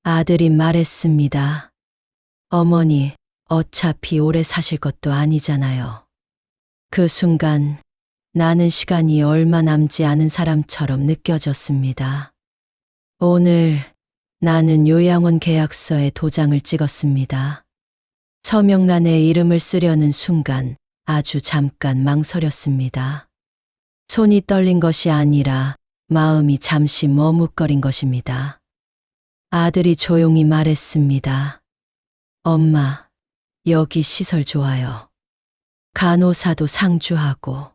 아들이 말했습니다. 어머니, 어차피 오래 사실 것도 아니잖아요. 그 순간 나는 시간이 얼마 남지 않은 사람처럼 느껴졌습니다. 오늘 나는 요양원 계약서에 도장을 찍었습니다. 서명란에 이름을 쓰려는 순간 아주 잠깐 망설였습니다. 손이 떨린 것이 아니라 마음이 잠시 머뭇거린 것입니다. 아들이 조용히 말했습니다. 엄마, 여기 시설 좋아요. 간호사도 상주하고.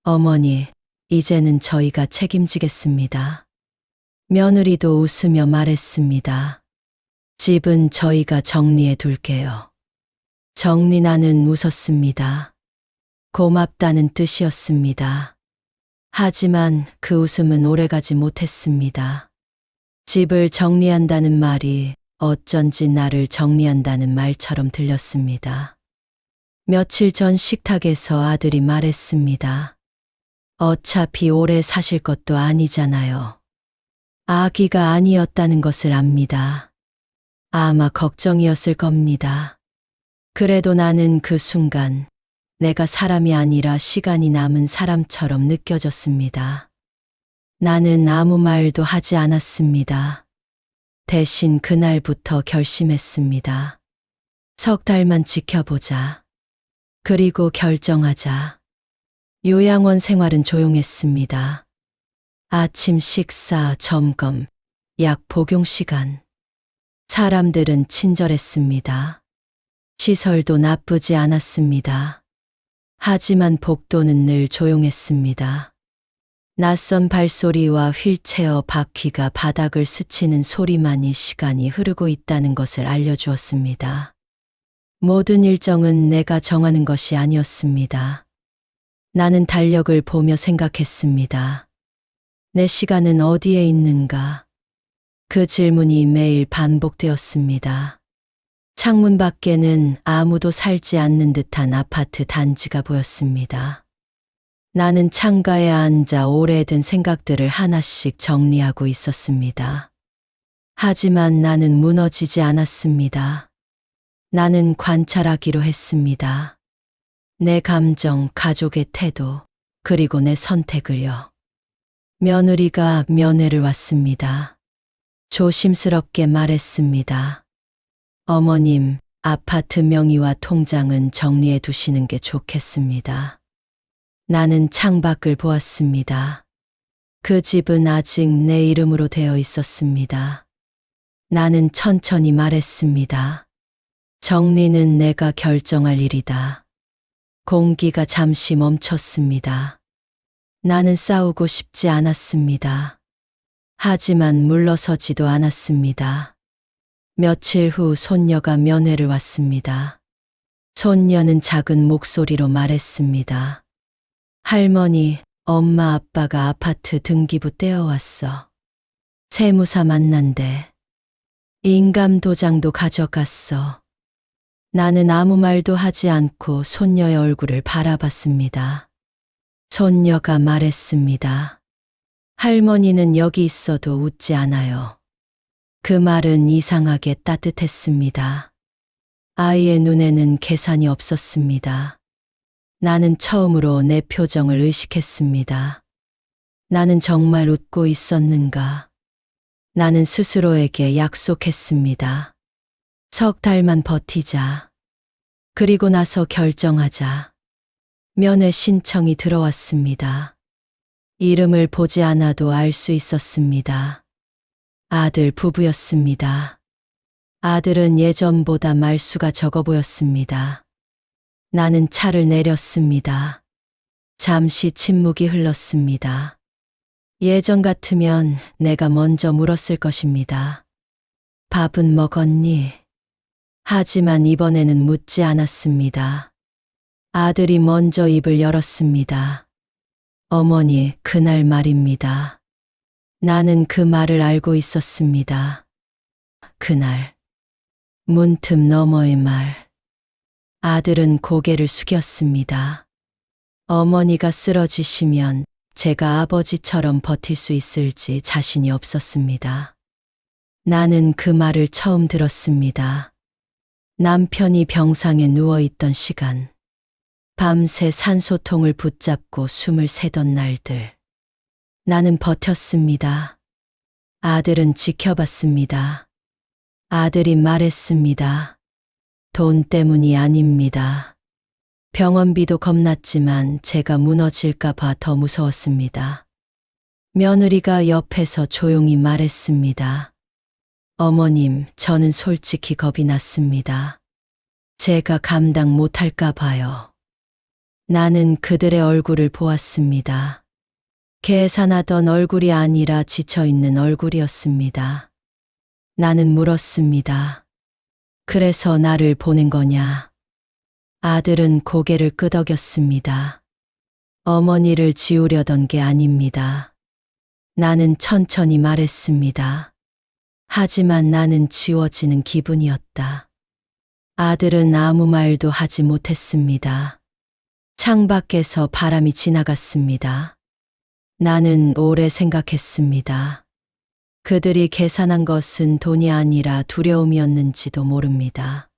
어머니, 이제는 저희가 책임지겠습니다. 며느리도 웃으며 말했습니다. 집은 저희가 정리해 둘게요. 정리나는 웃었습니다. 고맙다는 뜻이었습니다. 하지만 그 웃음은 오래가지 못했습니다. 집을 정리한다는 말이 어쩐지 나를 정리한다는 말처럼 들렸습니다. 며칠 전 식탁에서 아들이 말했습니다. 어차피 오래 사실 것도 아니잖아요. 아기가 아니었다는 것을 압니다. 아마 걱정이었을 겁니다. 그래도 나는 그 순간 내가 사람이 아니라 시간이 남은 사람처럼 느껴졌습니다. 나는 아무 말도 하지 않았습니다. 대신 그날부터 결심했습니다. 석 달만 지켜보자. 그리고 결정하자. 요양원 생활은 조용했습니다. 아침 식사, 점검, 약 복용 시간. 사람들은 친절했습니다. 시설도 나쁘지 않았습니다. 하지만 복도는 늘 조용했습니다. 낯선 발소리와 휠체어 바퀴가 바닥을 스치는 소리만이 시간이 흐르고 있다는 것을 알려주었습니다. 모든 일정은 내가 정하는 것이 아니었습니다. 나는 달력을 보며 생각했습니다. 내 시간은 어디에 있는가? 그 질문이 매일 반복되었습니다. 창문 밖에는 아무도 살지 않는 듯한 아파트 단지가 보였습니다. 나는 창가에 앉아 오래된 생각들을 하나씩 정리하고 있었습니다. 하지만 나는 무너지지 않았습니다. 나는 관찰하기로 했습니다. 내 감정, 가족의 태도, 그리고 내 선택을요. 며느리가 면회를 왔습니다. 조심스럽게 말했습니다. 어머님, 아파트 명의와 통장은 정리해 두시는 게 좋겠습니다. 나는 창밖을 보았습니다. 그 집은 아직 내 이름으로 되어 있었습니다. 나는 천천히 말했습니다. 정리는 내가 결정할 일이다. 공기가 잠시 멈췄습니다. 나는 싸우고 싶지 않았습니다. 하지만 물러서지도 않았습니다. 며칠 후 손녀가 면회를 왔습니다. 손녀는 작은 목소리로 말했습니다. 할머니, 엄마 아빠가 아파트 등기부 떼어왔어. 세무사 만난대. 인감 도장도 가져갔어. 나는 아무 말도 하지 않고 손녀의 얼굴을 바라봤습니다. 손녀가 말했습니다. 할머니는 여기 있어도 웃지 않아요. 그 말은 이상하게 따뜻했습니다. 아이의 눈에는 계산이 없었습니다. 나는 처음으로 내 표정을 의식했습니다. 나는 정말 웃고 있었는가? 나는 스스로에게 약속했습니다. 석 달만 버티자. 그리고 나서 결정하자. 면회 신청이 들어왔습니다. 이름을 보지 않아도 알 수 있었습니다. 아들 부부였습니다. 아들은 예전보다 말수가 적어 보였습니다. 나는 차를 내렸습니다. 잠시 침묵이 흘렀습니다. 예전 같으면 내가 먼저 물었을 것입니다. 밥은 먹었니? 하지만 이번에는 묻지 않았습니다. 아들이 먼저 입을 열었습니다. 어머니, 그날 말입니다. 나는 그 말을 알고 있었습니다. 그날, 문틈 너머의 말. 아들은 고개를 숙였습니다. 어머니가 쓰러지시면 제가 아버지처럼 버틸 수 있을지 자신이 없었습니다. 나는 그 말을 처음 들었습니다. 남편이 병상에 누워있던 시간, 밤새 산소통을 붙잡고 숨을 새던 날들. 나는 버텼습니다. 아들은 지켜봤습니다. 아들이 말했습니다. 돈 때문이 아닙니다. 병원비도 겁났지만 제가 무너질까봐 더 무서웠습니다. 며느리가 옆에서 조용히 말했습니다. 어머님, 저는 솔직히 겁이 났습니다. 제가 감당 못할까 봐요. 나는 그들의 얼굴을 보았습니다. 계산하던 얼굴이 아니라 지쳐있는 얼굴이었습니다. 나는 물었습니다. 그래서 나를 보낸 거냐? 아들은 고개를 끄덕였습니다. 어머니를 지우려던 게 아닙니다. 나는 천천히 말했습니다. 하지만 나는 지워지는 기분이었다. 아들은 아무 말도 하지 못했습니다. 창밖에서 바람이 지나갔습니다. 나는 오래 생각했습니다. 그들이 계산한 것은 돈이 아니라 두려움이었는지도 모릅니다.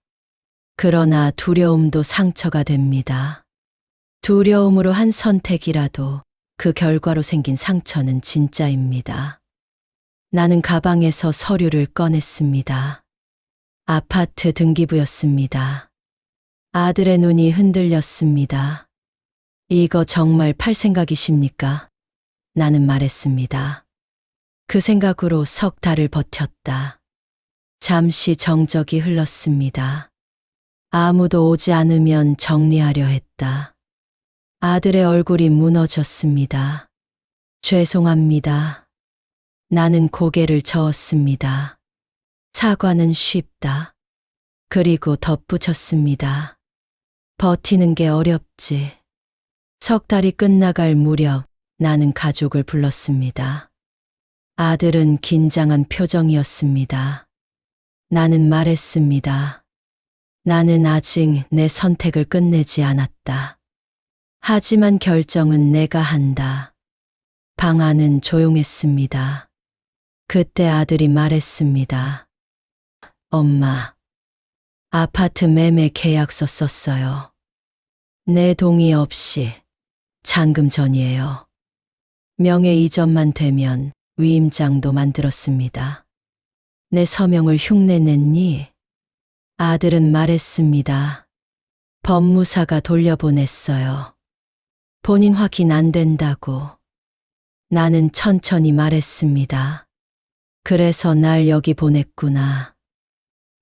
그러나 두려움도 상처가 됩니다. 두려움으로 한 선택이라도 그 결과로 생긴 상처는 진짜입니다. 나는 가방에서 서류를 꺼냈습니다. 아파트 등기부였습니다. 아들의 눈이 흔들렸습니다. 이거 정말 팔 생각이십니까? 나는 말했습니다. 그 생각으로 석 달을 버텼다. 잠시 정적이 흘렀습니다. 아무도 오지 않으면 정리하려 했다. 아들의 얼굴이 무너졌습니다. 죄송합니다. 나는 고개를 저었습니다. 사과는 쉽다. 그리고 덧붙였습니다. 버티는 게 어렵지. 석 달이 끝나갈 무렵 나는 가족을 불렀습니다. 아들은 긴장한 표정이었습니다. 나는 말했습니다. 나는 아직 내 선택을 끝내지 않았다. 하지만 결정은 내가 한다. 방 안은 조용했습니다. 그때 아들이 말했습니다. 엄마, 아파트 매매 계약서 썼어요. 내 동의 없이 잔금 전이에요. 명예 이전만 되면 위임장도 만들었습니다. 내 서명을 흉내냈니? 아들은 말했습니다. 법무사가 돌려보냈어요. 본인 확인 안 된다고. 나는 천천히 말했습니다. 그래서 날 여기 보냈구나.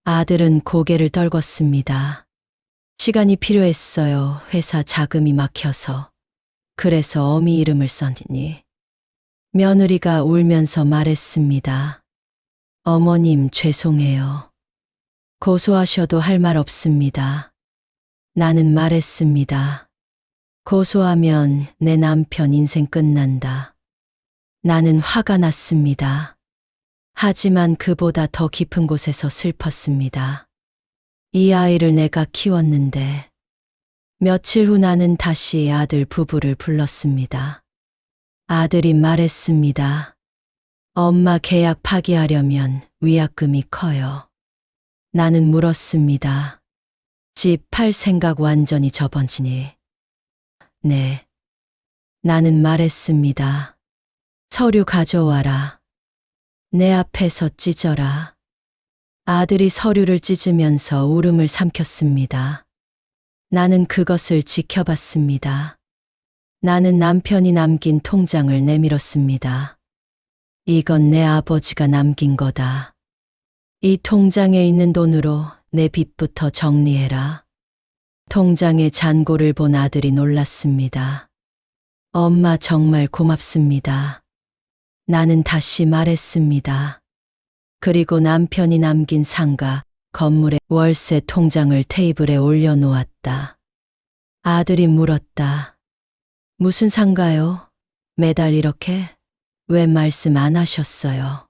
아들은 고개를 떨궜습니다. 시간이 필요했어요. 회사 자금이 막혀서. 그래서 어미 이름을 썼니? 며느리가 울면서 말했습니다. 어머님, 죄송해요. 고소하셔도 할 말 없습니다. 나는 말했습니다. 고소하면 내 남편 인생 끝난다. 나는 화가 났습니다. 하지만 그보다 더 깊은 곳에서 슬펐습니다. 이 아이를 내가 키웠는데. 며칠 후 나는 다시 아들 부부를 불렀습니다. 아들이 말했습니다. 엄마 계약 파기하려면 위약금이 커요. 나는 물었습니다. 집 팔 생각 완전히 접어지니? 네. 나는 말했습니다. 서류 가져와라. 내 앞에서 찢어라. 아들이 서류를 찢으면서 울음을 삼켰습니다. 나는 그것을 지켜봤습니다. 나는 남편이 남긴 통장을 내밀었습니다. 이건 내 아버지가 남긴 거다. 이 통장에 있는 돈으로 내 빚부터 정리해라. 통장의 잔고를 본 아들이 놀랐습니다. 엄마 정말 고맙습니다. 나는 다시 말했습니다. 그리고 남편이 남긴 상가, 건물의 월세 통장을 테이블에 올려놓았다. 아들이 물었다. 무슨 상가요? 매달 이렇게? 왜 말씀 안 하셨어요?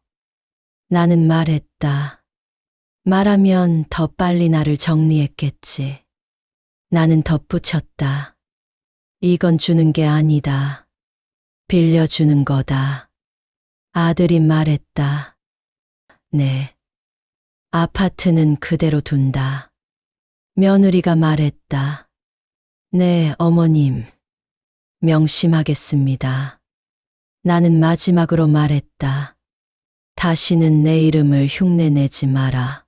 나는 말했다. 말하면 더 빨리 나를 정리했겠지. 나는 덧붙였다. 이건 주는 게 아니다. 빌려주는 거다. 아들이 말했다. 네. 아파트는 그대로 둔다. 며느리가 말했다. 네, 어머님. 명심하겠습니다. 나는 마지막으로 말했다. 다시는 내 이름을 흉내내지 마라.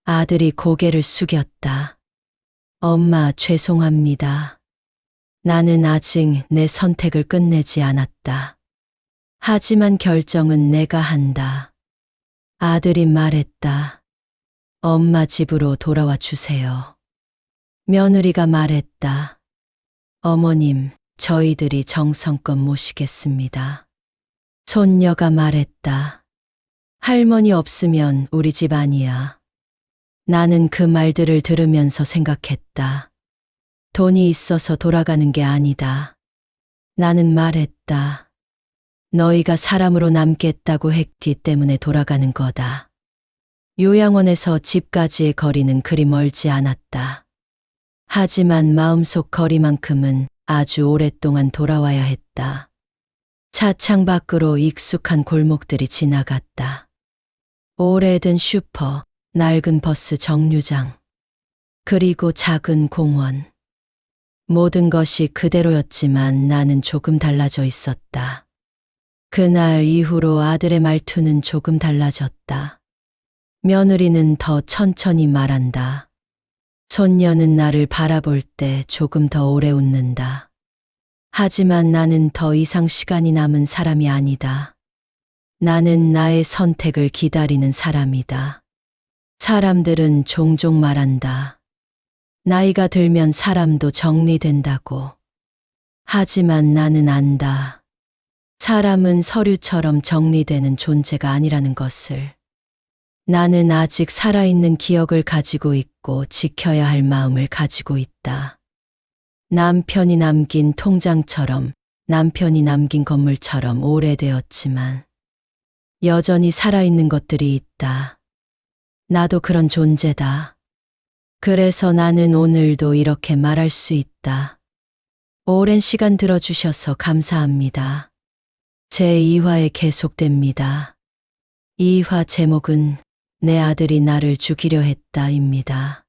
아들이 고개를 숙였다. 엄마, 죄송합니다. 나는 아직 내 선택을 끝내지 않았다. 하지만 결정은 내가 한다. 아들이 말했다. 엄마 집으로 돌아와 주세요. 며느리가 말했다. 어머님, 저희들이 정성껏 모시겠습니다. 손녀가 말했다. 할머니 없으면 우리 집 아니야. 나는 그 말들을 들으면서 생각했다. 돈이 있어서 돌아가는 게 아니다. 나는 말했다. 너희가 사람으로 남겠다고 했기 때문에 돌아가는 거다. 요양원에서 집까지의 거리는 그리 멀지 않았다. 하지만 마음속 거리만큼은 아주 오랫동안 돌아와야 했다. 차창 밖으로 익숙한 골목들이 지나갔다. 오래된 슈퍼, 낡은 버스 정류장, 그리고 작은 공원. 모든 것이 그대로였지만 나는 조금 달라져 있었다. 그날 이후로 아들의 말투는 조금 달라졌다. 며느리는 더 천천히 말한다. 손녀는 나를 바라볼 때 조금 더 오래 웃는다. 하지만 나는 더 이상 시간이 남은 사람이 아니다. 나는 나의 선택을 기다리는 사람이다. 사람들은 종종 말한다. 나이가 들면 사람도 정리된다고. 하지만 나는 안다. 사람은 서류처럼 정리되는 존재가 아니라는 것을. 나는 아직 살아있는 기억을 가지고 있고 지켜야 할 마음을 가지고 있다. 남편이 남긴 통장처럼, 남편이 남긴 건물처럼 오래되었지만 여전히 살아있는 것들이 있다. 나도 그런 존재다. 그래서 나는 오늘도 이렇게 말할 수 있다. 오랜 시간 들어주셔서 감사합니다. 제2화에 계속됩니다. 2화 제목은 내 아들이 나를 죽이려 했다입니다.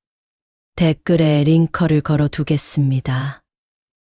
댓글에 링크를 걸어 두겠습니다.